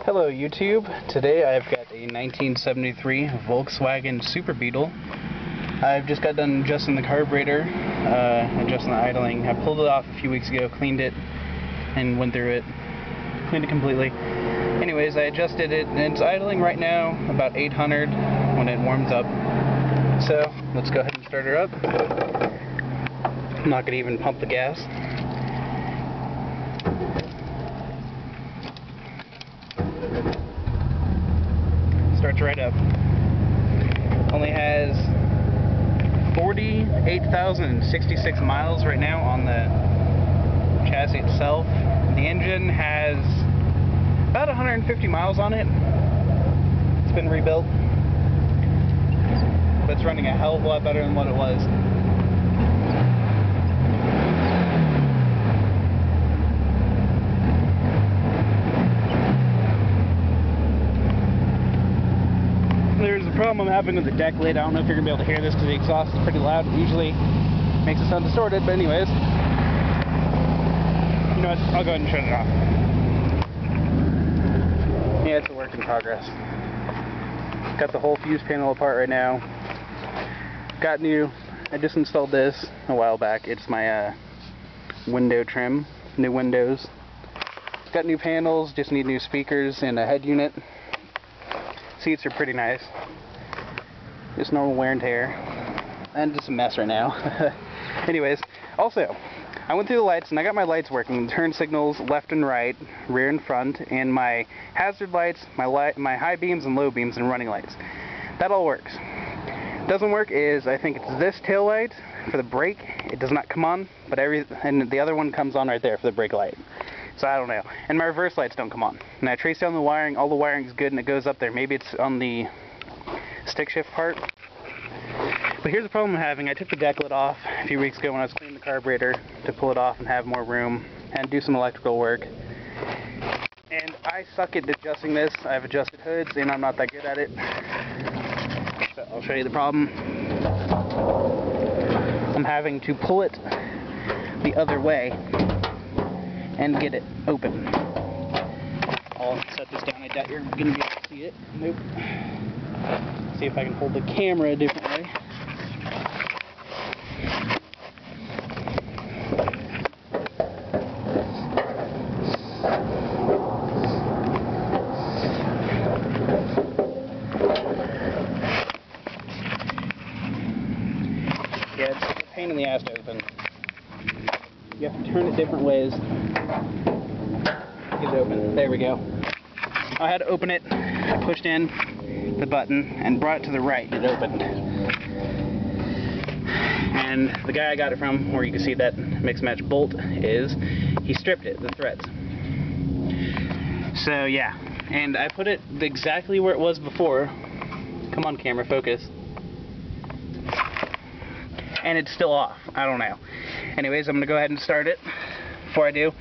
Hello YouTube. Today I've got a 1973 Volkswagen Super Beetle. I've just got done adjusting the carburetor, adjusting the idling. I pulled it off a few weeks ago, cleaned it, and went through it. Cleaned it completely. Anyways, I adjusted it, and it's idling right now about 800 when it warms up. So, let's go ahead and start her up. I'm not going to even pump the gas. Starts right up. Only has 48,066 miles right now on the chassis itself. The engine has about 150 miles on it. It's been rebuilt, but it's running a hell of a lot better than what it was. There's a problem I'm having with the deck lid. I don't know if you're going to be able to hear this because the exhaust is pretty loud. It usually makes it sound distorted, but anyways. You know what? I'll go ahead and shut it off. Yeah, it's a work in progress. Got the whole fuse panel apart right now. Got new. I just installed this a while back. It's my window trim. New windows. Got new panels. Just need new speakers and a head unit. Seats are pretty nice. Just normal wear and tear. And just a mess right now. Anyways, also, I went through the lights and I got my lights working. Turn signals left and right, rear and front, and my hazard lights, my high beams and low beams and running lights. That all works. Doesn't work is, I think it's this tail light for the brake. It does not come on, but and the other one comes on right there for the brake light. So I don't know. And my reverse lights don't come on. And I traced down the wiring, all the wiring's good and it goes up there. Maybe it's on the stick shift part. But here's the problem I'm having. I took the deck lid off a few weeks ago when I was cleaning the carburetor to pull it off and have more room and do some electrical work. And I suck at adjusting this. I've adjusted hoods and I'm not that good at it. So I'll show you the problem. I'm having to pull it the other way and get it open. I'll set this down. I doubt you're going to be able to see it. Nope. See if I can hold the camera a different way. Yeah, it's a pain in the ass to open. You have to turn it different ways. Get it open. There we go. I had to open it. I pushed in the button and brought it to the right. It opened. And the guy I got it from, where you can see that mix match bolt is, he stripped it, the threads. So yeah. And I put it exactly where it was before. Come on camera, focus. And it's still off. I don't know. Anyways, I'm going to go ahead and start it. Before I do,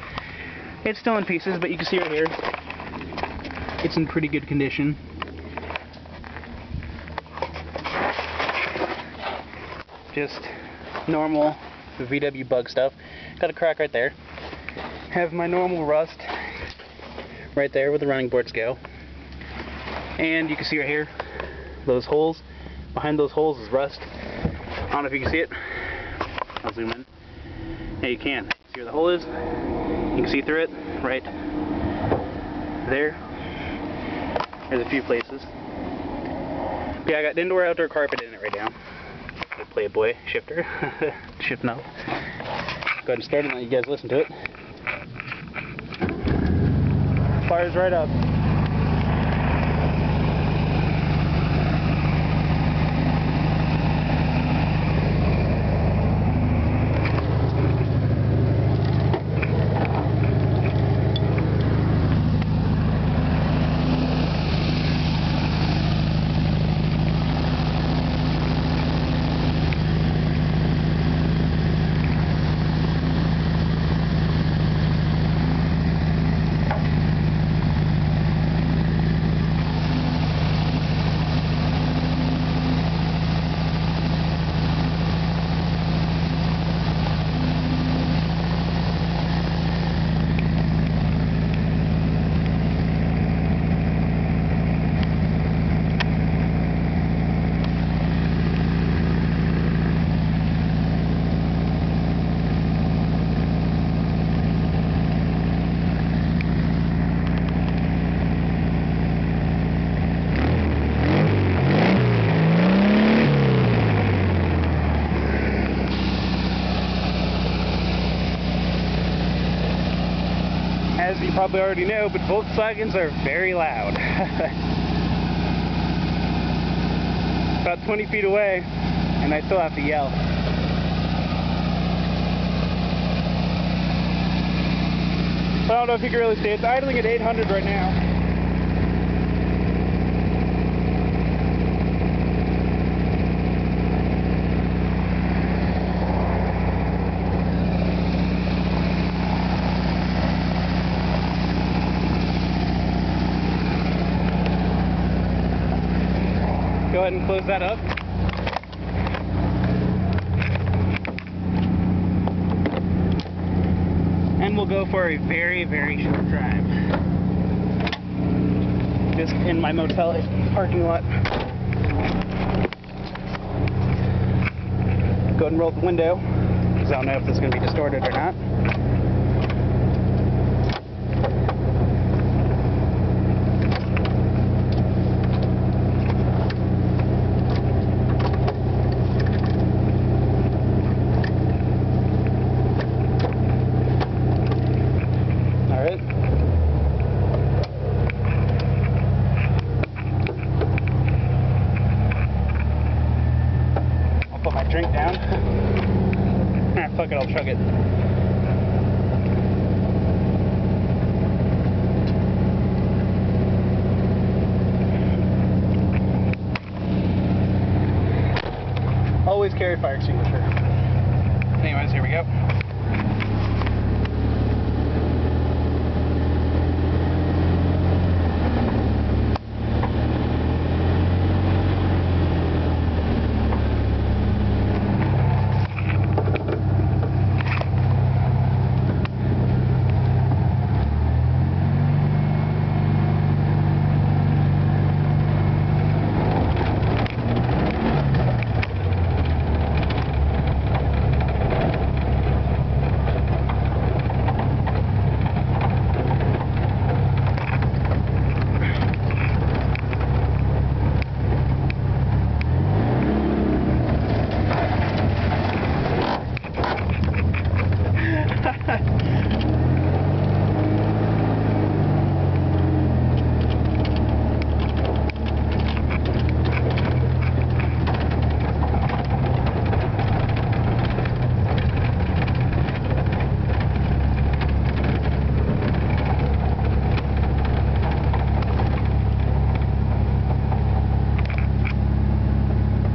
it's still in pieces, but you can see right here, it's in pretty good condition. Just normal VW bug stuff. Got a crack right there. Have my normal rust right there where the running boards go. And you can see right here, those holes. Behind those holes is rust. I don't know if you can see it. I'll zoom in. Yeah, you can. See where the hole is? You can see through it, right there. There's a few places. Yeah, I got indoor outdoor carpet in it right now. The Playboy shifter. Shift knob. Go ahead and start it and let you guys listen to it. Fires right up. as you probably already know, but Volkswagens are very loud. About 20 feet away, and I still have to yell. I don't know if you can really see it. It's idling at 800 right now. Go ahead and close that up. And we'll go for a very, very short drive. Just in my motel parking lot. Go ahead and roll the window, because I don't know if this is going to be distorted or not. Put my drink down. Fuck it, I'll chug it. Always carry fire extinguisher. Anyways, here we go.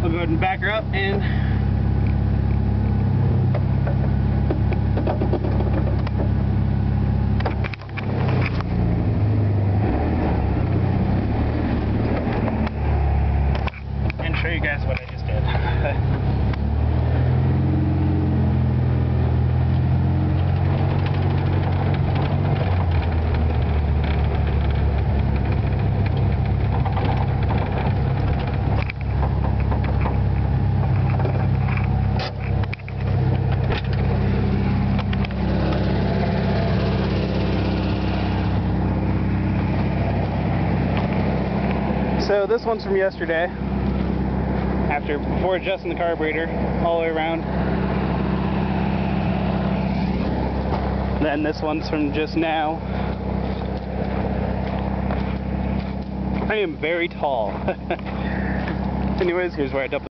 I'll go ahead and back her up and show you guys what I just did. So this one's from yesterday, before adjusting the carburetor all the way around. Then this one's from just now. I am very tall. Anyways, here's where I dump